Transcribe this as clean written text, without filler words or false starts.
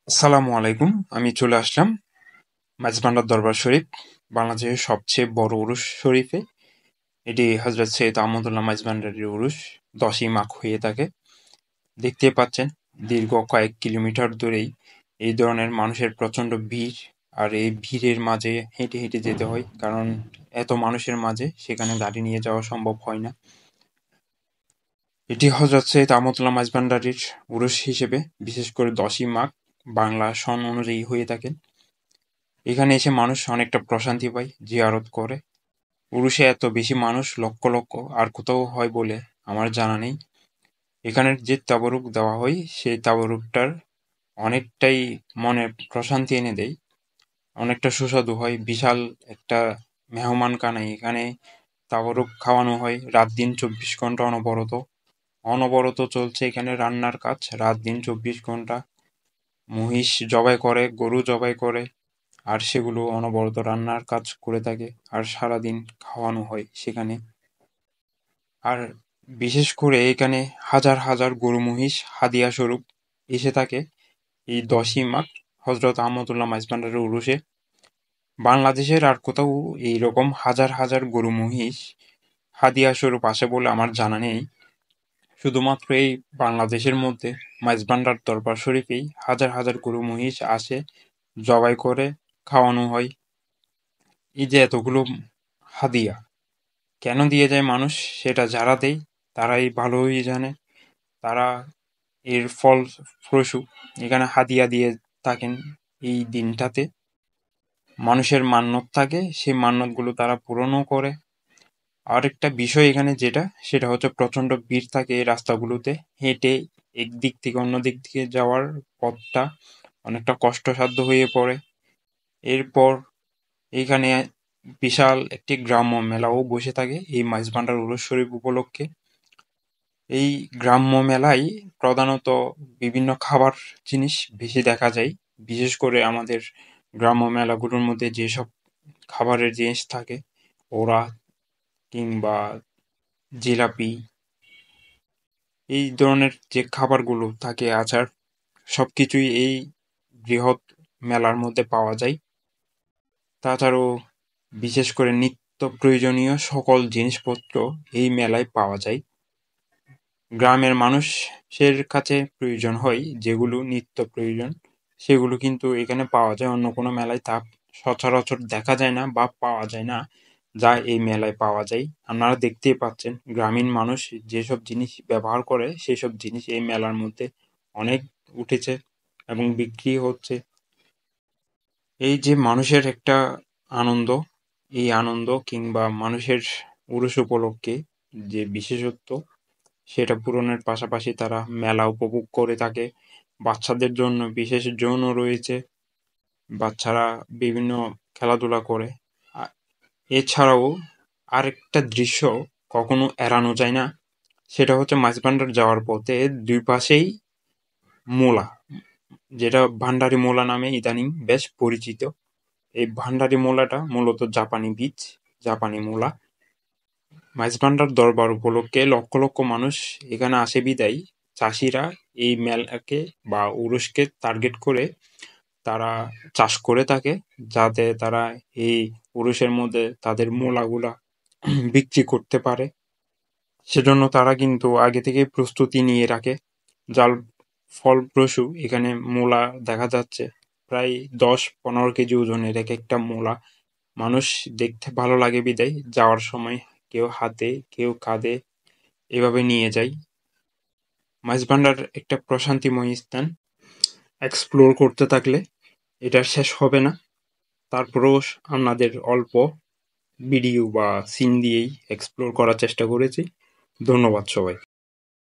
আসসালামু আলাইকুম। আমি চলে আসলাম মাঝবান্ডার দরবার শরীফ, বাংলাদেশের সবচেয়ে বড় উরুস শরীফে। এটি হজরত সৈয়দ আহমদুল্লাহ মাঝবান্ডারির উরুস 10ই মাঘ হয়ে থাকে। দেখতে পাচ্ছেন দীর্ঘ কয়েক কিলোমিটার দূরেই এই ধরনের মানুষের প্রচণ্ড ভিড়, আর এই ভিড়ের মাঝে হেঁটে হেঁটে যেতে হয়, কারণ এত মানুষের মাঝে সেখানে গাড়ি নিয়ে যাওয়া সম্ভব হয় না। এটি হজরত সৈয়দ আহমদুল্লাহ মাঝবান্ডারির উরুস হিসেবে বিশেষ করে 10ই মাঘ বাংলা সন অনুযায়ী হয়ে থাকে। এখানে এসে মানুষ অনেকটা প্রশান্তি পায়, জিয়ারত করে। উরুষে এত বেশি মানুষ লক্ষ লক্ষ আর কোথাও হয় বলে আমার জানা নেই। এখানের যে তাবারুক দেওয়া হয় সেই তাবারুকটার অনেকটাই মনে প্রশান্তি এনে দেয়, অনেকটা সুস্বাদু হয়। বিশাল একটা মেহমানখানায় এখানে তাবারুক খাওয়ানো হয় রাত দিন 24 ঘন্টা অনবরত। অনবরত চলছে এখানে রান্নার কাজ, রাত দিন 24 ঘন্টা। মহিষ জবাই করে, গরু জবাই করে, আর সেগুলো অনবরত রান্নার কাজ করে থাকে, আর সারাদিন খাওয়ানো হয় সেখানে। আর বিশেষ করে এখানে হাজার হাজার গরু মহিষ হাদিয়া স্বরূপ এসে থাকে এই 10ই মাঘ হজরত আহমদুল্লাহ মাইজভান্ডারের উরুসে। বাংলাদেশের আর কোথাও এইরকম হাজার হাজার গরু মহিষ হাদিয়া স্বরূপ আসে বলে আমার জানা নেই। শুধুমাত্র এই বাংলাদেশের মধ্যে মাইজভান্ডার দরবার শরীফেই হাজার হাজার গরু মহিষ আসে, জবাই করে খাওয়ানো হয়। এই যে এতগুলো হাদিয়া কেন দিয়ে যায় মানুষ, সেটা যারা দেয় তারাই ভালোই জানে। তারা এর ফলপ্রসূ এখানে হাদিয়া দিয়ে থাকেন। এই দিনটাতে মানুষের মান্যত থাকে, সেই মান্যতগুলো তারা পূরণও করে। আরেকটা বিষয় এখানে যেটা, সেটা হচ্ছে প্রচণ্ড ভিড় থাকে এই রাস্তাগুলোতে। হেঁটে একদিক থেকে অন্য দিক থেকে যাওয়ার পথটা অনেকটা কষ্টসাধ্য হয়ে পড়ে। এরপর এইখানে বিশাল একটি গ্রাম্য মেলাও বসে থাকে এই মাইজভান্ডার উরুস শরীফ উপলক্ষে। এই গ্রাম্য মেলায় প্রধানত বিভিন্ন খাবার জিনিস বেশি দেখা যায়। বিশেষ করে আমাদের গ্রাম্য মেলাগুলোর মধ্যে যেসব খাবারের জিনিস থাকে, ওরা কিংবা জিলাপি, এই ধরনের যে খাবারগুলো থাকে, আচার, সবকিছুই এই বৃহৎ মেলার মধ্যে পাওয়া যায়। তাছাড়াও বিশেষ করে নিত্য প্রয়োজনীয় সকল জিনিসপত্র এই মেলায় পাওয়া যায়। গ্রামের মানুষের কাছে প্রয়োজন হয় যেগুলো নিত্য প্রয়োজন, সেগুলো কিন্তু এখানে পাওয়া যায়, অন্য কোনো মেলায় তা সচরাচর দেখা যায় না বা পাওয়া যায় না, যা এই মেলায় পাওয়া যায়। আপনারা দেখতেই পাচ্ছেন গ্রামীণ মানুষ যেসব জিনিস ব্যবহার করে সেসব জিনিস এই মেলার মধ্যে অনেক উঠেছে এবং বিক্রি হচ্ছে। এই যে মানুষের একটা আনন্দ, এই আনন্দ কিংবা মানুষের উরুস উপলক্ষে যে বিশেষত্ব, সেটা পূরণের পাশাপাশি তারা মেলা উপভোগ করে থাকে। বাচ্চাদের জন্য বিশেষ জোনও রয়েছে, বাচ্চারা বিভিন্ন খেলাধুলা করে। এছাড়াও আরেকটা দৃশ্য কখনো এড়ানো যায় না, সেটা হচ্ছে মাঝভান্ডার যাওয়ার পথে দুই পাশেই মোলা, যেটা ভান্ডারি মোলা নামে ইদানিং বেশ পরিচিত। এই ভান্ডারি মোলাটা মূলত জাপানি বীজ, জাপানি মোলা। মাইজভান্ডার দরবার উপলক্ষে লক্ষ লক্ষ মানুষ এখানে আসে বিদায় চাষিরা এই মেলাকে বা উরুসকে টার্গেট করে তারা চাষ করে থাকে, যাতে তারা এই উরুসের মধ্যে তাদের মূলাগুলা বিক্রি করতে পারে। সেজন্য তারা কিন্তু আগে থেকে প্রস্তুতি নিয়ে রাখে। যার ফলপ্রসূ এখানে মূলা দেখা যাচ্ছে প্রায় 10-15 কেজি ওজনের এক একটা মূলা। মানুষ দেখতে ভালো লাগে বিদায় যাওয়ার সময় কেউ হাতে কেউ কাঁধে এভাবে নিয়ে যায়। মাঝভান্ডার একটা প্রশান্তিময় স্থান, এক্সপ্লোর করতে থাকলে এটা শেষ হবে না। তারপরেও আপনাদের অল্প ভিডিও বা সিন দিয়েই এক্সপ্লোর করার চেষ্টা করেছি। ধন্যবাদ সবাই।